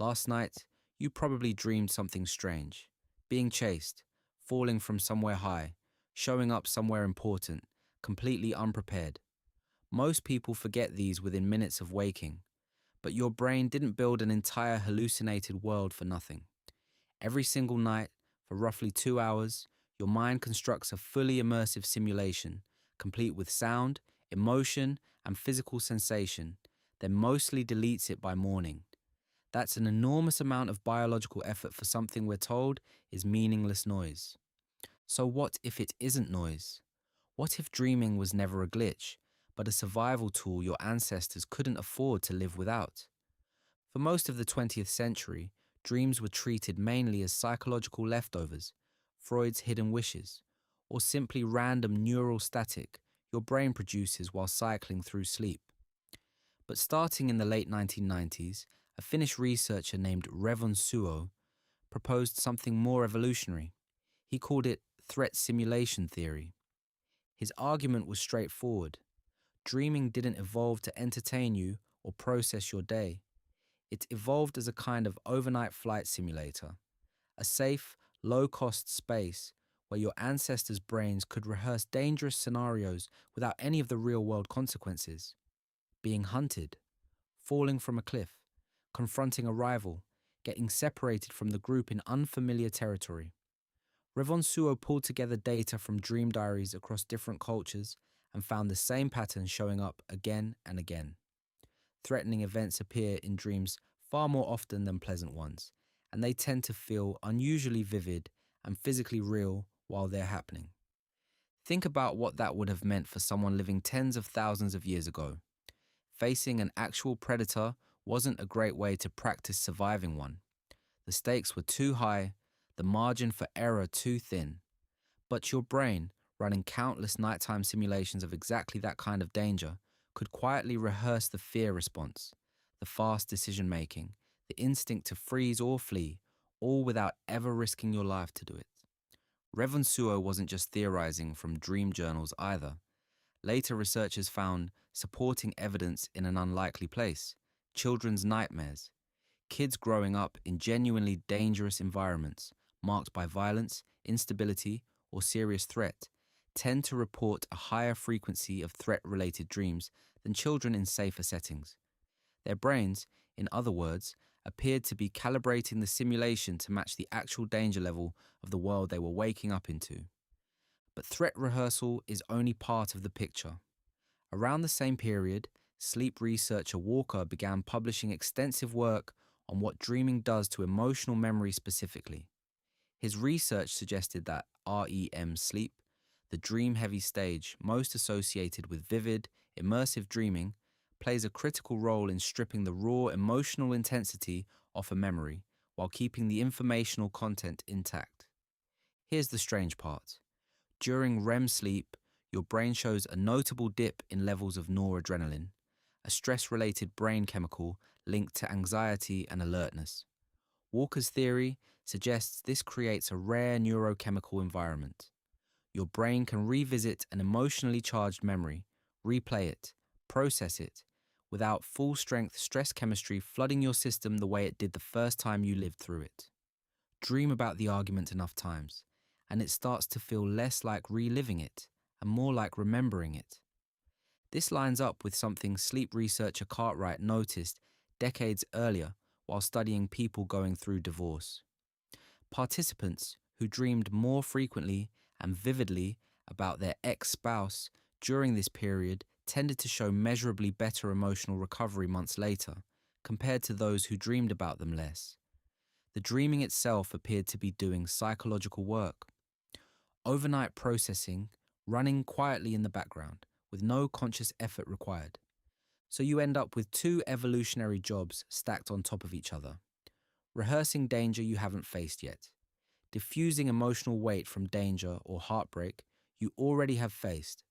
Last night, you probably dreamed something strange. Being chased, falling from somewhere high, showing up somewhere important, completely unprepared. Most people forget these within minutes of waking, but your brain didn't build an entire hallucinated world for nothing. Every single night, for roughly 2 hours, your mind constructs a fully immersive simulation, complete with sound, emotion, and physical sensation, then mostly deletes it by morning. That's an enormous amount of biological effort for something we're told is meaningless noise. So what if it isn't noise? What if dreaming was never a glitch, but a survival tool your ancestors couldn't afford to live without? For most of the 20th century, dreams were treated mainly as psychological leftovers, Freud's hidden wishes, or simply random neural static your brain produces while cycling through sleep. But starting in the late 1990s, a Finnish researcher named Revonsuo proposed something more evolutionary. He called it threat simulation theory. His argument was straightforward. Dreaming didn't evolve to entertain you or process your day. It evolved as a kind of overnight flight simulator, a safe, low-cost space where your ancestors' brains could rehearse dangerous scenarios without any of the real-world consequences. Being hunted, falling from a cliff, confronting a rival, getting separated from the group in unfamiliar territory. Revonsuo pulled together data from dream diaries across different cultures and found the same pattern showing up again and again. Threatening events appear in dreams far more often than pleasant ones, and they tend to feel unusually vivid and physically real while they're happening. Think about what that would have meant for someone living tens of thousands of years ago. Facing an actual predator wasn't a great way to practice surviving one. The stakes were too high, the margin for error too thin. But your brain, running countless nighttime simulations of exactly that kind of danger, could quietly rehearse the fear response, the fast decision-making, the instinct to freeze or flee, all without ever risking your life to do it. Revonsuo wasn't just theorizing from dream journals either. Later researchers found supporting evidence in an unlikely place: children's nightmares. Kids growing up in genuinely dangerous environments, marked by violence, instability, or serious threat, tend to report a higher frequency of threat-related dreams than children in safer settings. Their brains, in other words, appeared to be calibrating the simulation to match the actual danger level of the world they were waking up into. But threat rehearsal is only part of the picture. Around the same period, sleep researcher Walker began publishing extensive work on what dreaming does to emotional memory specifically. His research suggested that REM sleep, the dream-heavy stage most associated with vivid, immersive dreaming, plays a critical role in stripping the raw emotional intensity off a memory while keeping the informational content intact. Here's the strange part. During REM sleep, your brain shows a notable dip in levels of noradrenaline, a stress-related brain chemical linked to anxiety and alertness. Walker's theory suggests this creates a rare neurochemical environment. Your brain can revisit an emotionally charged memory, replay it, process it, without full-strength stress chemistry flooding your system the way it did the first time you lived through it. Dream about the argument enough times, and it starts to feel less like reliving it and more like remembering it. This lines up with something sleep researcher Cartwright noticed decades earlier while studying people going through divorce. Participants who dreamed more frequently and vividly about their ex-spouse during this period tended to show measurably better emotional recovery months later, compared to those who dreamed about them less. The dreaming itself appeared to be doing psychological work. Overnight processing, running quietly in the background, with no conscious effort required. So you end up with two evolutionary jobs stacked on top of each other. Rehearsing danger you haven't faced yet. Diffusing emotional weight from danger or heartbreak you already have faced.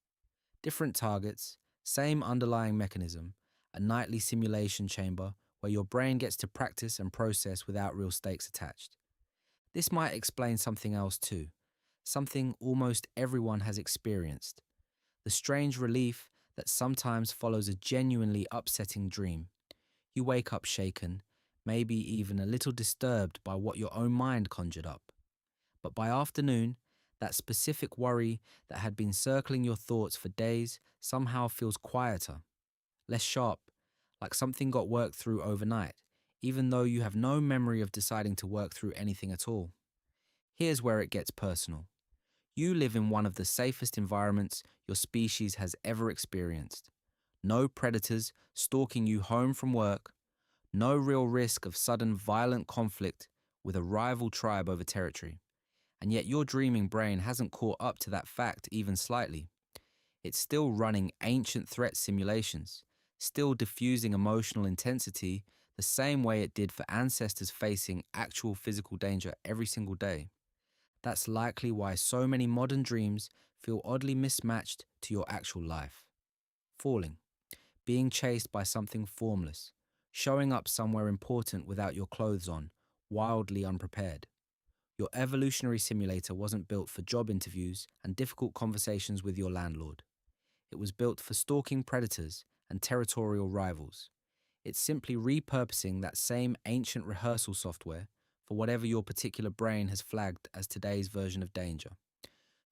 Different targets, same underlying mechanism, a nightly simulation chamber where your brain gets to practice and process without real stakes attached. This might explain something else too, something almost everyone has experienced. The strange relief that sometimes follows a genuinely upsetting dream. You wake up shaken, maybe even a little disturbed by what your own mind conjured up. But by afternoon, that specific worry that had been circling your thoughts for days somehow feels quieter, less sharp, like something got worked through overnight, even though you have no memory of deciding to work through anything at all. Here's where it gets personal. You live in one of the safest environments your species has ever experienced. No predators stalking you home from work, no real risk of sudden violent conflict with a rival tribe over territory. And yet your dreaming brain hasn't caught up to that fact even slightly. It's still running ancient threat simulations, still diffusing emotional intensity the same way it did for ancestors facing actual physical danger every single day. That's likely why so many modern dreams feel oddly mismatched to your actual life. Falling, being chased by something formless, showing up somewhere important without your clothes on, wildly unprepared. Your evolutionary simulator wasn't built for job interviews and difficult conversations with your landlord. It was built for stalking predators and territorial rivals. It's simply repurposing that same ancient rehearsal software for whatever your particular brain has flagged as today's version of danger.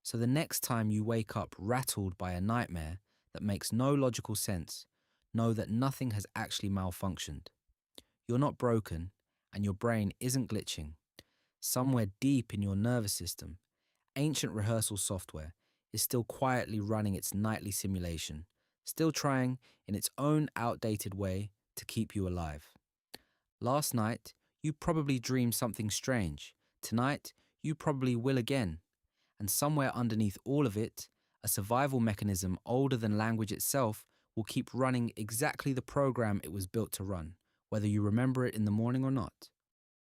So the next time you wake up rattled by a nightmare that makes no logical sense, know that nothing has actually malfunctioned. You're not broken, and your brain isn't glitching. Somewhere deep in your nervous system, ancient rehearsal software is still quietly running its nightly simulation, still trying, in its own outdated way, to keep you alive. Last night, you probably dreamed something strange. Tonight, you probably will again. And somewhere underneath all of it, a survival mechanism older than language itself will keep running exactly the program it was built to run, whether you remember it in the morning or not.